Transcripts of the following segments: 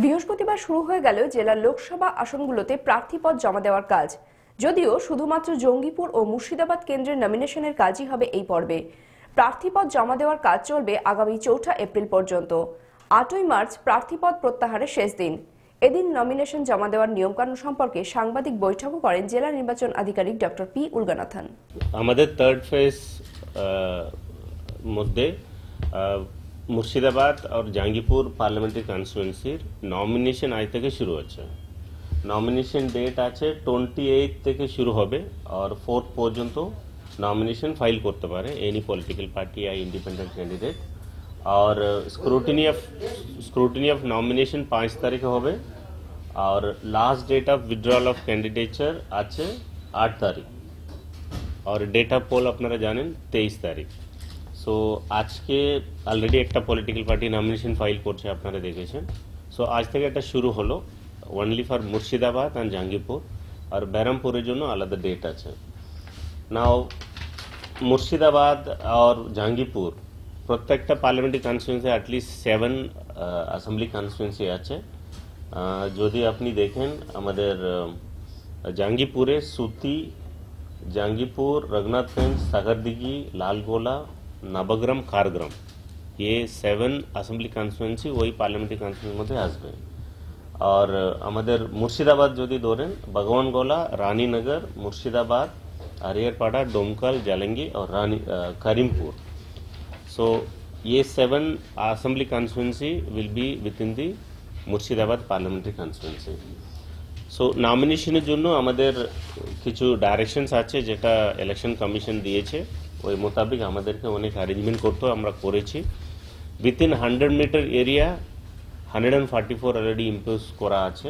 বৃহস্পতিবার শুরু হয়ে গেল জেলার লোকসভা আসনগুলোতে প্রার্থীপদ জমা দেওয়ার কাজ। যদিও শুধুমাত্র জঙ্গিপুর ও মুর্শিদাবাদ কেন্দ্রের নমিনেশনের কাজই হবে এই পর্বে। প্রার্থীপদ জমা দেওয়ার কাজ চলবে আগামী ৪ এপ্রিল পর্যন্ত। ৮ই মার্চ প্রার্থীপদ প্রত্যাহারের শেষ দিন। এদিন নমিনেশন জমা দেওয়ার নিয়মকানুন সম্পর্কে সাংবাদিক বৈঠকও করেন জেলা নির্বাচন আধিকারিক ডক্টর পি উলগানাথন। আমাদের থার্ড ফেজ মধ্যে মুর্শিদাবাদ আর জাঙ্গিপুর পার্লামেন্টারি কনস্টিটুয়েন্সির নমিনেশন আজ থেকে শুরু হচ্ছে। নমিনেশন ডেট আছে 28 থেকে শুরু হবে আর 4 পর্যন্ত নমিনেশন ফাইল করতে পারে এনি পলিটিক্যাল পার্টি या इंडिपेंडेंट कैंडिडेट। और स्क्रूटिनी ऑफ नॉमिनेशन 5 तारीखे হবে और last date of withdrawal of candidature আছে 8 तारीख और डेट ऑफ पोल আপনারা জানেন 23 তারিখ। সো আজকে অলরেডি একটা পলিটিক্যাল পার্টি নমিনেশন ফাইল করছে, আপনারা দেখেছেন। সো আজ থেকে এটা শুরু হলো অনলি ফর মুর্শিদাবাদ আর জাঙ্গিপুর, আর বেরামপুরের জন্য আলাদা ডেট আছে। নাও মুর্শিদাবাদ আর জাঙ্গিপুর প্রত্যেকটা parliamentary constituency at least 7 assembly constituency আছে। যদি আপনি দেখেন আমাদের জাঙ্গিপুরে সুতি, জাঙ্গিপুর, रघुनाथगंज, सागरदिघी, लालगोला, नवग्राम, खारग्राम, ये 7 असेंबली कन्स्टिट्यूएंसी वही पार्लियामेंट्री कन्स्टिट्यूएंसी मध्य आसबे। और আমাদের মুর্শিদাবাদ যদি ধরেন भगवानगोला, रानीनगर, मुर्शिदाबाद, हरिहरपाड़ा, डोमकल, जालंगी और करीमपुर। सो ये 7 assembly constituency will be within the Murshidabad parliamentary constituency. So নমিনেশনের জন্য আমাদের কিছু ডাইরেকশনস আছে যেটা ইলেকশন কমিশন দিয়েছে, ওই মোতাবেক আমাদেরকে অনেক অ্যারেঞ্জমেন্ট করতে আমরা করেছি। Within 100 metre area 144 already impose করা আছে।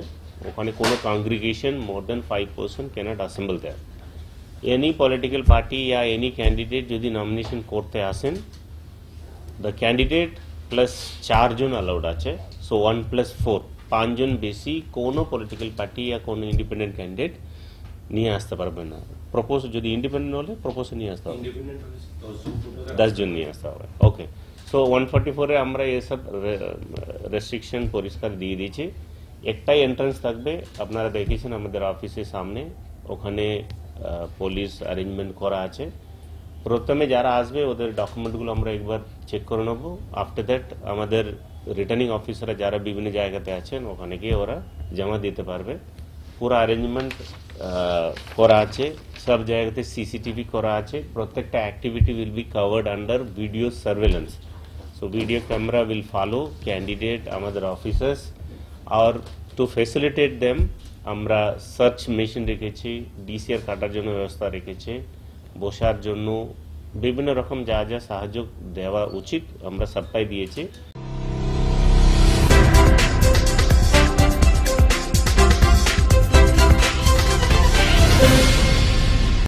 ওখানে কোনো congregation more than 5% cannot assemble দেয়। এনি পলিটিক্যাল পার্টি या এনি ক্যান্ডিডেট যদি নমিনেশন করতে আসেন, দ্য ক্যান্ডিডেট প্লাস 4 জন অ্যালাউড আছে। সো 1 + 4 5 জন বেশি কোনো পলিটিক্যাল পার্টি या কোনো ইন্ডিপেন্ডেন্ট ক্যান্ডিডেট নিয়ে আসতে পারবে না। প্রপোজ যদি ইন্ডিপেন্ডেন্ট হলে প্রপোজ নিয়ে আসতে হবে, 10 জন নিয়ে আসতে হবে। ওকে, সো 144 এ আমরা এসব রেস্ট্রিকশন পরিষ্কার দিয়ে দিয়েছি। একটাই এন্ট্রান্স থাকবে, আপনারা দেখেছেন আমাদের অফিসের সামনে, ওখানে পুলিশ অ্যারেঞ্জমেন্ট করা আছে। প্রথমে যারা আসবে ওদের ডকুমেন্টগুলো আমরা একবার চেক করে নেব। আফটার দ্যাট আমাদের রিটার্নিং অফিসাররা যারা বিভিন্ন জায়গাতে আছেন ওখানে গিয়ে ওরা জমা দিতে পারবে। পুরো অ্যারেঞ্জমেন্ট করা আছে, সব জায়গাতে সিসিটিভি করা আছে। প্রত্যেকটা activity will be covered under video surveillance. So video camera will follow candidate, আমাদের অফিসার্স। আর টু ফেসিলিটেট দেম আমরা সার্চ মেশিন রেখেছি, ডিসিআর কাটার জন্য ব্যবস্থা রেখেছি, বসার জন্য বিভিন্ন রকম যা যা সাহায্য দেওয়া উচিত আমরা সবটাই দিয়েছি।